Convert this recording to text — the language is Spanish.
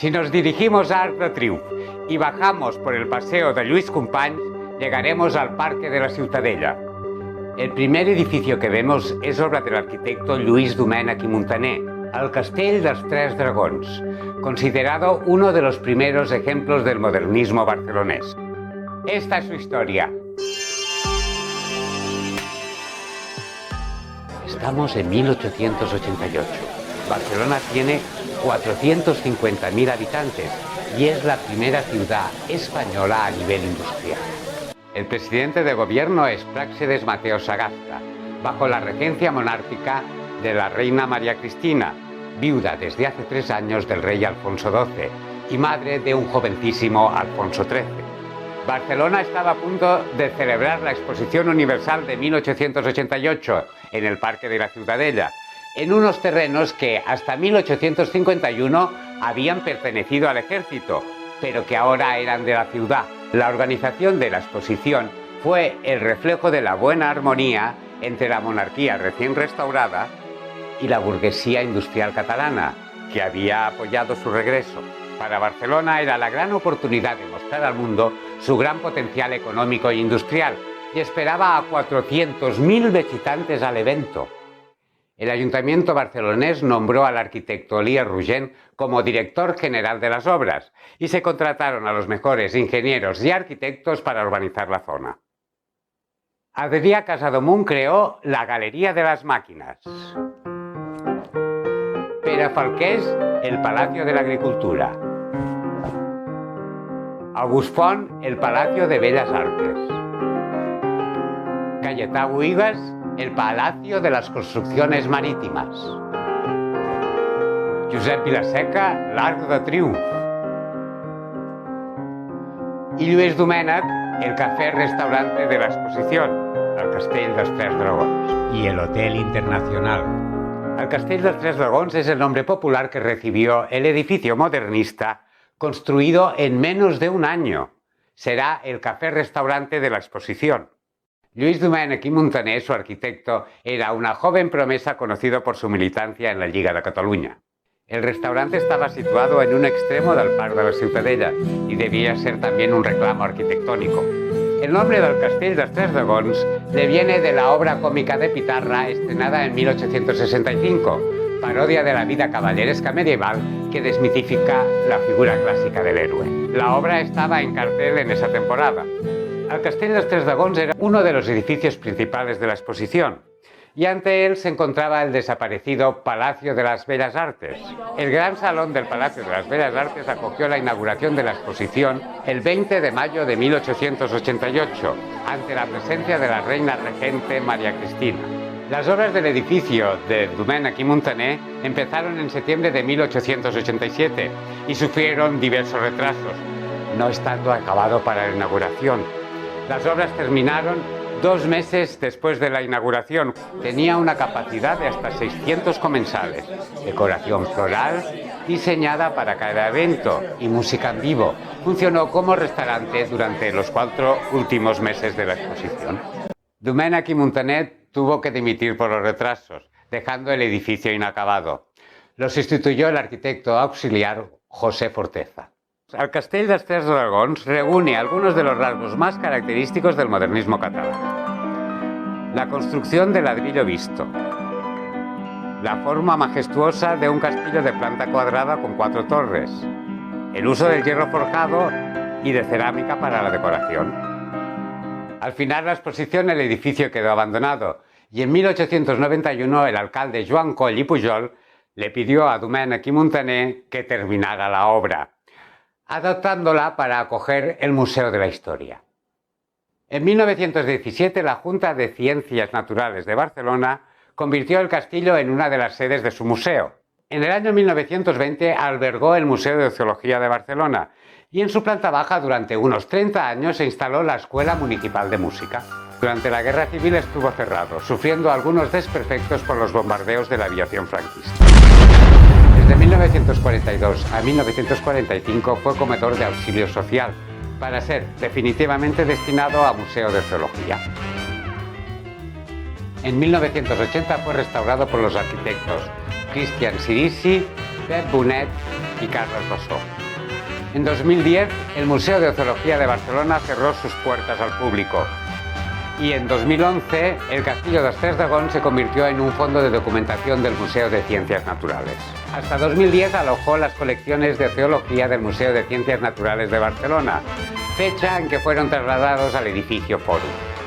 Si nos dirigimos a Arc de Triunf y bajamos por el paseo de Lluís Companys, llegaremos al Parque de la Ciutadella. El primer edificio que vemos es obra del arquitecto Lluís Domènech i Muntaner, el Castell dels Tres Dragons, considerado uno de los primeros ejemplos del modernismo barcelonés. Esta es su historia. Estamos en 1888. Barcelona tiene 450.000 habitantes y es la primera ciudad española a nivel industrial. El presidente de gobierno es Práxedes Mateo Sagasta, bajo la regencia monárquica de la reina María Cristina, viuda desde hace 3 años del rey Alfonso XII y madre de un jovencísimo Alfonso XIII. Barcelona estaba a punto de celebrar la Exposición Universal de 1888 en el Parque de la Ciutadella, en unos terrenos que hasta 1851 habían pertenecido al ejército, pero que ahora eran de la ciudad. La organización de la exposición fue el reflejo de la buena armonía entre la monarquía recién restaurada y la burguesía industrial catalana, que había apoyado su regreso. Para Barcelona era la gran oportunidad de mostrar al mundo su gran potencial económico e industrial y esperaba a 400.000 visitantes al evento. El Ayuntamiento barcelonés nombró al arquitecto Elies Rogent como director general de las obras y se contrataron a los mejores ingenieros y arquitectos para urbanizar la zona. Adrià Casademunt creó la Galería de las Máquinas. Pere Falqués, el Palacio de la Agricultura. August Font, el Palacio de Bellas Artes. Cayetà Buïgas, el Palacio de las Construcciones Marítimas. Josep Vilaseca, l'Arc de Triunf. Y Lluís Domènech, el café-restaurante de la exposición, el Castell dels Tres Dragons. Y el Hotel Internacional. El Castell dels Tres Dragons es el nombre popular que recibió el edificio modernista construido en menos de un año. Será el café-restaurante de la exposición. Lluís Domènech i Muntaner, su arquitecto, era una joven promesa conocido por su militancia en la Lliga de Cataluña. El restaurante estaba situado en un extremo del Parc de la Ciutadella y debía ser también un reclamo arquitectónico. El nombre del Castell dels Tres Dragons deviene de la obra cómica de Pitarra estrenada en 1865, parodia de la vida caballeresca medieval que desmitifica la figura clásica del héroe. La obra estaba en cartel en esa temporada. El Castell dels Tres Dragons era uno de los edificios principales de la exposición y ante él se encontraba el desaparecido Palacio de las Bellas Artes. El gran salón del Palacio de las Bellas Artes acogió la inauguración de la exposición el 20 de mayo de 1888, ante la presencia de la reina regente María Cristina. Las obras del edificio de Domènech i Muntaner empezaron en septiembre de 1887 y sufrieron diversos retrasos, no estando acabado para la inauguración. Las obras terminaron 2 meses después de la inauguración. Tenía una capacidad de hasta 600 comensales, decoración floral diseñada para cada evento y música en vivo. Funcionó como restaurante durante los 4 últimos meses de la exposición. Domènech i Muntaner tuvo que dimitir por los retrasos, dejando el edificio inacabado. Lo sustituyó el arquitecto auxiliar José Forteza. El Castell dels Tres Dragons reúne algunos de los rasgos más característicos del modernismo catalán. La construcción de ladrillo visto, la forma majestuosa de un castillo de planta cuadrada con 4 torres, el uso del hierro forjado y de cerámica para la decoración. Al final de la exposición el edificio quedó abandonado y en 1891 el alcalde Joan Coll i Pujol le pidió a Domènech i Muntaner que terminara la obra, adaptándola para acoger el Museo de la Historia. En 1917 la Junta de Ciencias Naturales de Barcelona convirtió el castillo en una de las sedes de su museo. En el año 1920 albergó el Museo de Zoología de Barcelona y en su planta baja durante unos 30 años se instaló la Escuela Municipal de Música. Durante la Guerra Civil estuvo cerrado, sufriendo algunos desperfectos por los bombardeos de la aviación franquista. Desde 1942 a 1945 fue comedor de auxilio social, para ser definitivamente destinado a Museo de Zoología. En 1980 fue restaurado por los arquitectos Christian Cirici, Pep Bonet y Carles Bassó. En 2010, el Museo de Zoología de Barcelona cerró sus puertas al público. Y en 2011, el Castillo dels Tres Dragons se convirtió en un fondo de documentación del Museo de Ciencias Naturales. Hasta 2010 alojó las colecciones de zoología del Museo de Ciencias Naturales de Barcelona, fecha en que fueron trasladados al edificio Fòrum.